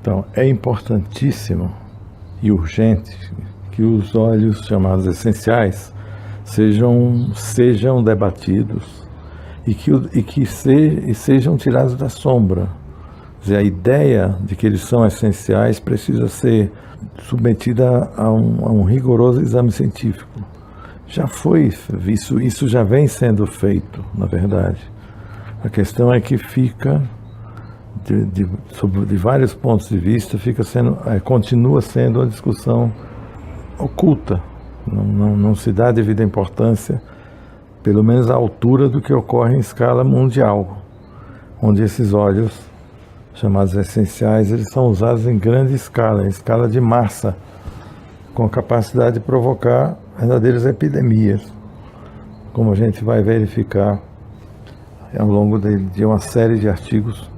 Então, é importantíssimo e urgente que os óleos chamados essenciais sejam debatidos e sejam tirados da sombra. Quer dizer, a ideia de que eles são essenciais precisa ser submetida a um rigoroso exame científico. Já foi visto, isso já vem sendo feito, na verdade. A questão é que fica, de vários pontos de vista, continua sendo uma discussão oculta. Não se dá devida importância, pelo menos à altura do que ocorre em escala mundial, onde esses óleos, chamados essenciais, eles são usados em grande escala, em escala de massa, com a capacidade de provocar verdadeiras epidemias, como a gente vai verificar ao longo de uma série de artigos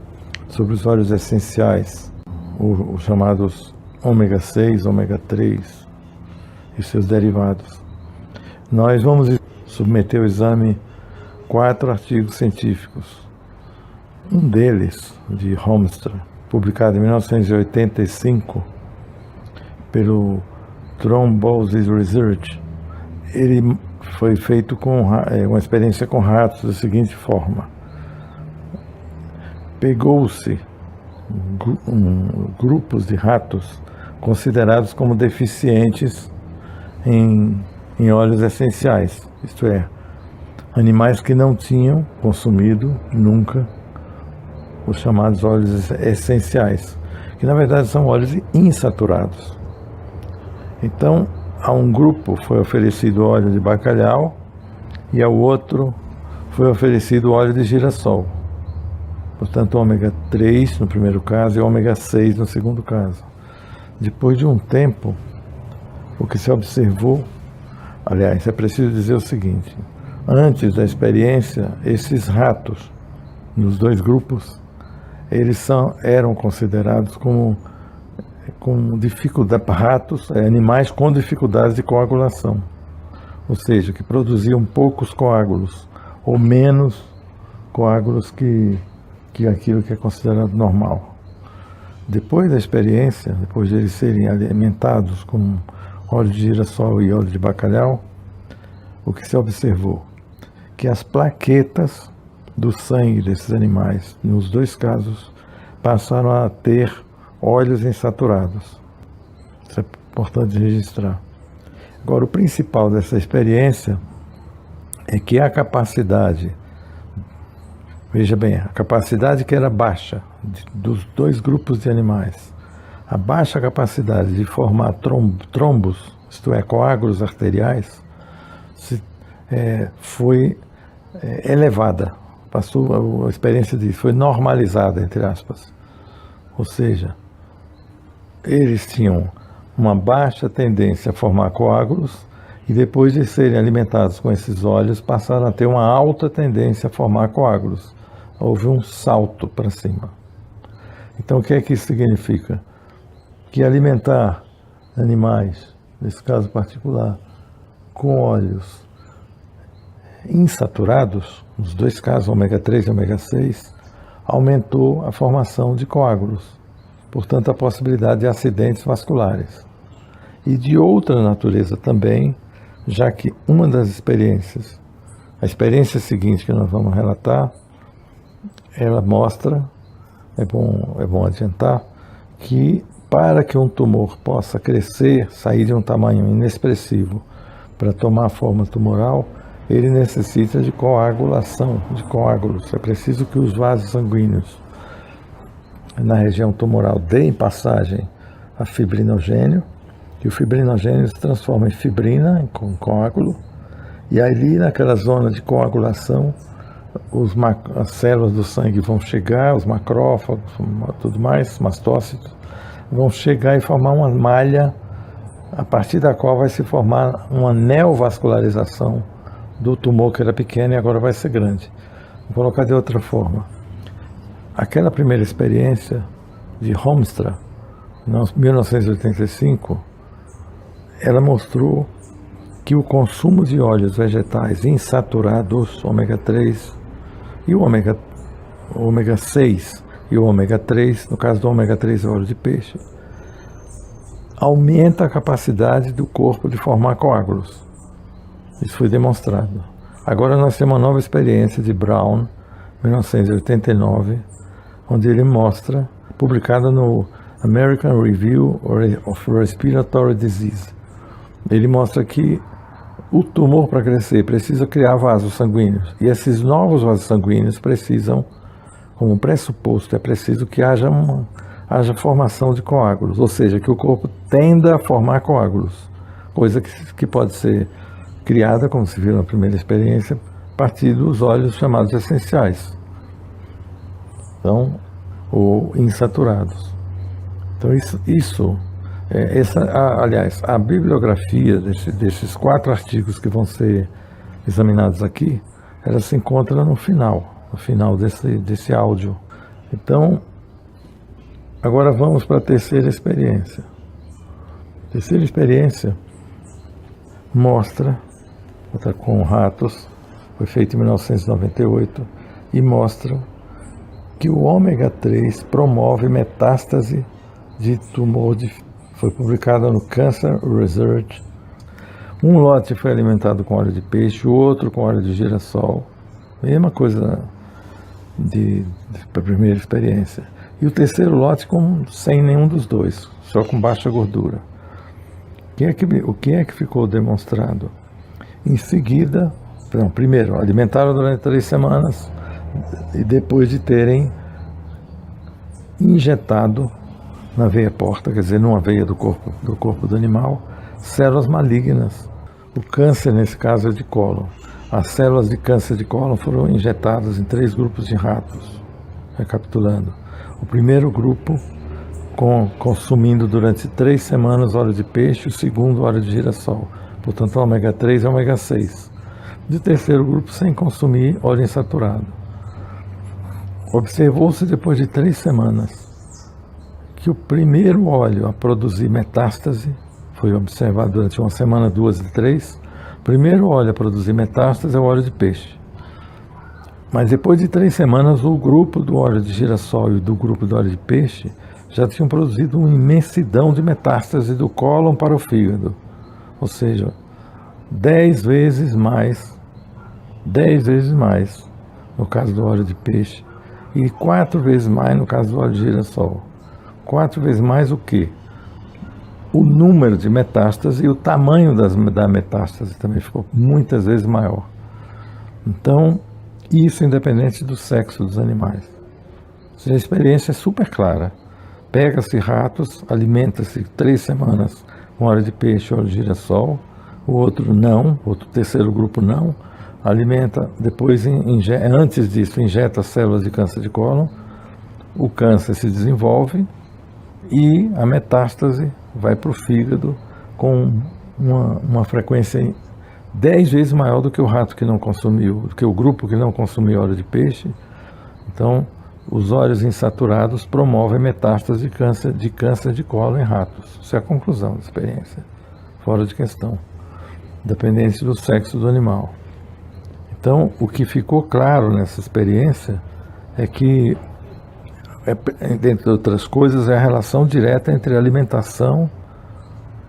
sobre os óleos essenciais, os chamados ômega 6, ômega 3 e seus derivados. Nós vamos submeter ao exame 4 artigos científicos. Um deles, de Holmstra, publicado em 1985 pelo Thrombosis Research, ele foi feito com uma experiência com ratos da seguinte forma: pegou-se grupos de ratos considerados como deficientes em óleos essenciais, isto é, animais que não tinham consumido nunca os chamados óleos essenciais, que na verdade são óleos insaturados. Então, a um grupo foi oferecido óleo de bacalhau e ao outro foi oferecido óleo de girassol. Portanto, ômega 3 no primeiro caso e ômega 6 no segundo caso. Depois de um tempo, o que se observou, aliás, é preciso dizer o seguinte: antes da experiência, esses ratos, nos dois grupos, eles eram considerados com dificuldade, ratos, animais com dificuldades de coagulação, ou seja, que produziam poucos coágulos, ou menos coágulos que aquilo que é considerado normal. Depois da experiência, depois de eles serem alimentados com óleo de girassol e óleo de bacalhau, o que se observou? Que as plaquetas do sangue desses animais, nos dois casos, passaram a ter óleos insaturados. Isso é importante registrar. Agora, o principal dessa experiência é que a capacidade, veja bem, a capacidade que era baixa dos dois grupos de animais, a baixa capacidade de formar trombos, isto é, coágulos arteriais, foi elevada. A experiência disso foi normalizada, entre aspas. Ou seja, eles tinham uma baixa tendência a formar coágulos e depois de serem alimentados com esses óleos passaram a ter uma alta tendência a formar coágulos. Houve um salto para cima. Então, o que é que isso significa? Que alimentar animais, nesse caso particular, com óleos insaturados, nos dois casos, ômega 3 e ômega 6, aumentou a formação de coágulos, portanto a possibilidade de acidentes vasculares. E de outra natureza também, já que uma das experiências, a experiência seguinte que nós vamos relatar, ela mostra, é bom adiantar, que para que um tumor possa crescer, sair de um tamanho inexpressivo para tomar forma tumoral, ele necessita de coagulação, de coágulos. É preciso que os vasos sanguíneos na região tumoral deem passagem a fibrinogênio, que o fibrinogênio se transforma em fibrina, com coágulo, e ali naquela zona de coagulação, as células do sangue vão chegar, os macrófagos, tudo mais, mastócitos, vão chegar e formar uma malha, a partir da qual vai se formar uma neovascularização do tumor que era pequeno e agora vai ser grande. Vou colocar de outra forma. Aquela primeira experiência de Holmstra, em 1985, ela mostrou que o consumo de óleos vegetais insaturados, ômega 3 e o ômega 6, e o ômega 3, no caso do ômega 3 é óleo de peixe, aumenta a capacidade do corpo de formar coágulos. Isso foi demonstrado. Agora nós temos uma nova experiência de Brown, 1989, onde ele mostra, publicada no American Review of Respiratory Disease, ele mostra que o tumor, para crescer, precisa criar vasos sanguíneos. E esses novos vasos sanguíneos precisam, como pressuposto, é preciso que haja formação de coágulos, ou seja, que o corpo tenda a formar coágulos, coisa que pode ser criada, como se viu na primeira experiência, a partir dos óleos chamados essenciais, então, ou insaturados. Então aliás, a bibliografia desses 4 artigos que vão ser examinados aqui, ela se encontra no final desse áudio. Então, agora vamos para a terceira experiência. A terceira experiência mostra, com ratos, foi feita em 1998, e mostra que o ômega 3 promove metástase de tumor, foi publicada no Cancer Research. Um lote foi alimentado com óleo de peixe, o outro com óleo de girassol, mesma coisa da primeira experiência. E o terceiro lote sem nenhum dos dois, só com baixa gordura. O que é que ficou demonstrado? Em seguida, primeiro, alimentaram durante 3 semanas, e depois de terem injetado na veia porta, quer dizer, numa veia do corpo do animal, células malignas. O câncer, nesse caso, é de cólon. As células de câncer de cólon foram injetadas em 3 grupos de ratos. Recapitulando, o primeiro grupo consumindo durante 3 semanas óleo de peixe, o segundo óleo de girassol, portanto ômega 3 e ômega 6. E o terceiro grupo sem consumir óleo insaturado. Observou-se depois de 3 semanas que o primeiro óleo a produzir metástase, foi observado durante 1 semana, 2 e 3, o primeiro óleo a produzir metástase é o óleo de peixe. Mas depois de 3 semanas, o grupo do óleo de girassol e do grupo do óleo de peixe já tinham produzido uma imensidão de metástase do cólon para o fígado. Ou seja, 10 vezes mais no caso do óleo de peixe e 4 vezes mais no caso do óleo de girassol. 4 vezes mais o quê? O número de metástase e o tamanho da metástase também ficou muitas vezes maior. Então, isso independente do sexo dos animais. Ou seja, a experiência é super clara. Pega-se ratos, alimenta-se 3 semanas com óleo de peixe e óleo de girassol, o outro terceiro grupo não, alimenta, depois, antes disso, injeta células de câncer de cólon, o câncer se desenvolve e a metástase vai para o fígado com uma frequência 10 vezes maior do que o rato que não consumiu, do que o grupo que não consumiu óleo de peixe. Então, os óleos insaturados promovem metástase de câncer de cólon em ratos. Isso é a conclusão da experiência, fora de questão, dependente do sexo do animal. Então, o que ficou claro nessa experiência é que, dentre outras coisas, é a relação direta entre alimentação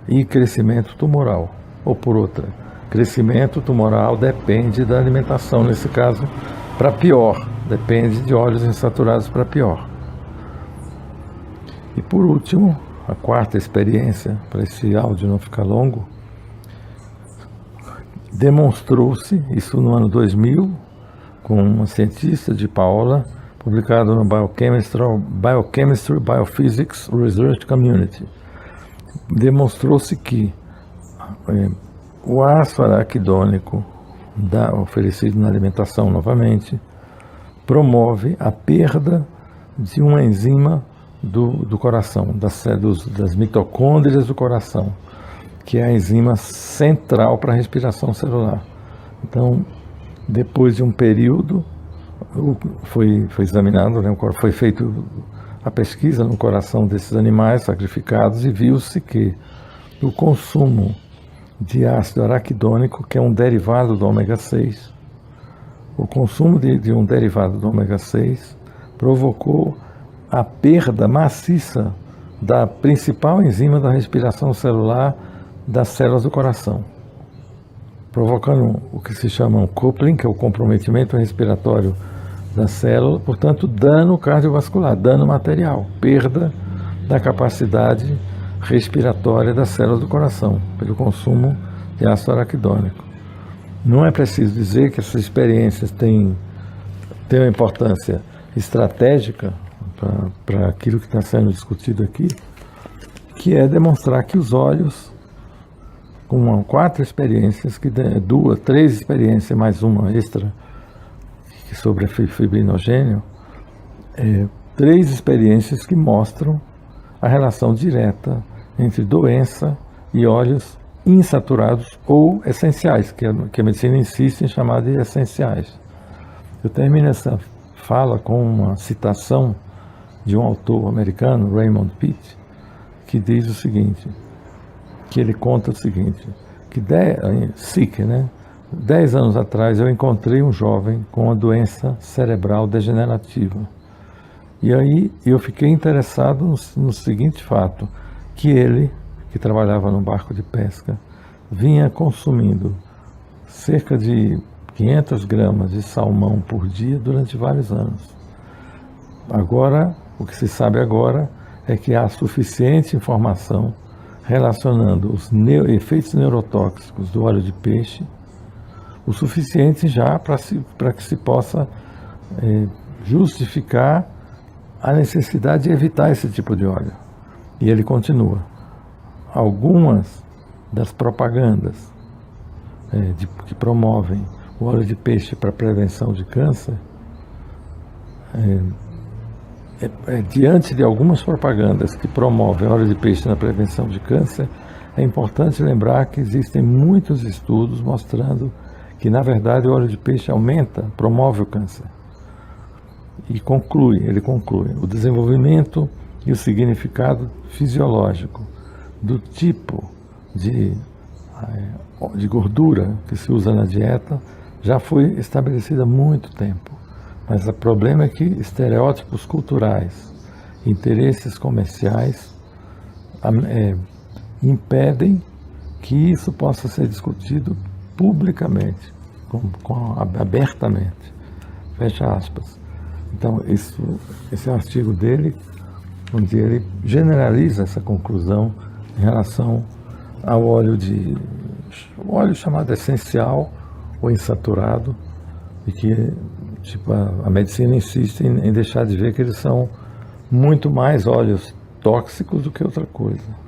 e crescimento tumoral. Ou por outra, crescimento tumoral depende da alimentação, nesse caso, para pior, depende de óleos insaturados para pior. E por último, a 4ª experiência, para esse áudio não ficar longo, demonstrou-se, isso no ano 2000, com uma cientista de Paola, publicado no Biochemistry Biophysics Research Community. Demonstrou-se que o ácido araquidônico, oferecido na alimentação novamente, promove a perda de uma enzima do coração, das mitocôndrias do coração, que é a enzima central para a respiração celular. Então, depois de um período, foi examinado, foi feita a pesquisa no coração desses animais sacrificados e viu-se que o consumo de ácido araquidônico, que é um derivado do ômega 6, o consumo de um derivado do ômega 6 provocou a perda maciça da principal enzima da respiração celular das células do coração, provocando o que se chama um coupling, que é o comprometimento respiratório da célula, portanto, dano cardiovascular, dano material, perda da capacidade respiratória das células do coração, pelo consumo de ácido araquidônico. Não é preciso dizer que essas experiências têm uma importância estratégica para aquilo que está sendo discutido aqui, que é demonstrar que os olhos, com 4 experiências, três experiências mais uma extra sobre fibrinogênio, 3 experiências que mostram a relação direta entre doença e olhos insaturados ou essenciais, que a medicina insiste em chamar de essenciais. Eu termino essa fala com uma citação de um autor americano, Raymond Pitt, que diz o seguinte, que ele conta o seguinte, que 10 anos atrás eu encontrei um jovem com uma doença cerebral degenerativa. E aí eu fiquei interessado no seguinte fato, que ele, que trabalhava num barco de pesca, vinha consumindo cerca de 500 gramas de salmão por dia durante vários anos. Agora, o que se sabe agora é que há suficiente informação relacionando os efeitos neurotóxicos do óleo de peixe, o suficiente já para que se possa justificar a necessidade de evitar esse tipo de óleo. E ele continua. Algumas das propagandas que promovem o óleo de peixe para prevenção de câncer, diante de algumas propagandas que promovem óleo de peixe na prevenção de câncer, é importante lembrar que existem muitos estudos mostrando que, na verdade, o óleo de peixe promove o câncer. E ele conclui, o desenvolvimento e o significado fisiológico do tipo de gordura que se usa na dieta já foi estabelecida há muito tempo. Mas o problema é que estereótipos culturais, interesses comerciais impedem que isso possa ser discutido publicamente, abertamente. Fecha aspas. Então, esse é um artigo dele, onde ele generaliza essa conclusão em relação ao óleo chamado essencial ou insaturado, e que a medicina insiste em deixar de ver que eles são muito mais óleos tóxicos do que outra coisa.